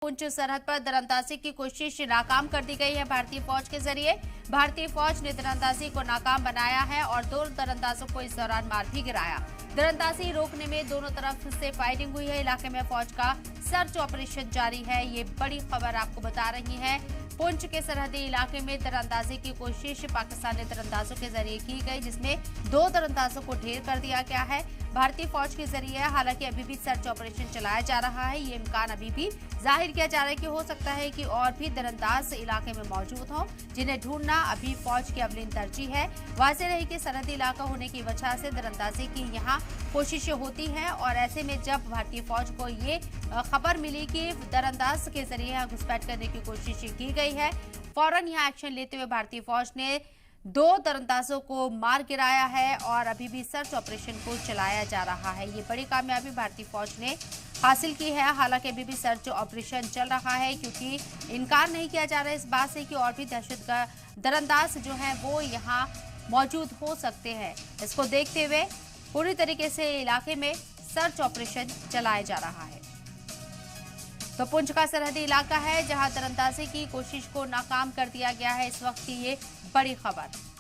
पुंछ सरहद पर दरअंदाजी की कोशिश नाकाम कर दी गई है भारतीय फौज के जरिए। भारतीय फौज ने दरअंदाजी को नाकाम बनाया है और 2 दरअंदाजों को इस दौरान मार भी गिराया। दरअंदाजी रोकने में दोनों तरफ से फायरिंग हुई है। इलाके में फौज का सर्च ऑपरेशन जारी है। ये बड़ी खबर आपको बता रही है। पुंछ के सरहदी इलाके में दरअंदाजी की कोशिश पाकिस्तानी दरअंदाजों के जरिए की गई, जिसमें 2 दरअंदाजों को ढेर कर दिया गया है भारतीय फौज के जरिए। हालांकि अभी भी सर्च ऑपरेशन चलाया जा रहा है। ये इम्कान अभी भी जाहिर किया जा रहा है कि हो सकता है कि और भी दरअंदाज इलाके में मौजूद हों, जिन्हें ढूंढना अभी फौज की अवलीन तरजीह है। वाज़ेह रही कि सरहदी इलाका होने की वजह से दरअंदाजी की यहाँ कोशिशें होती हैं और ऐसे में जब भारतीय फौज को ये खबर मिली कि दरअंदाज के जरिए यहाँ घुसपैठ करने की कोशिश की गई है, फौरन यहाँ एक्शन लेते हुए भारतीय फौज ने 2 दरअंदाजों को मार गिराया है और अभी भी सर्च ऑपरेशन को चलाया जा रहा है। ये बड़ी कामयाबी भारतीय फौज ने हासिल की है। हालांकि अभी भी सर्च ऑपरेशन चल रहा है, क्योंकि इनकार नहीं किया जा रहा है इस बात से कि और भी दहशतगर्द दरअंदाज जो हैं वो यहाँ मौजूद हो सकते हैं। इसको देखते हुए पूरी तरीके से इलाके में सर्च ऑपरेशन चलाया जा रहा है। तो पुंछ का सरहदी इलाका है जहां दरअंदाजी की कोशिश को नाकाम कर दिया गया है। इस वक्त की ये बड़ी खबर।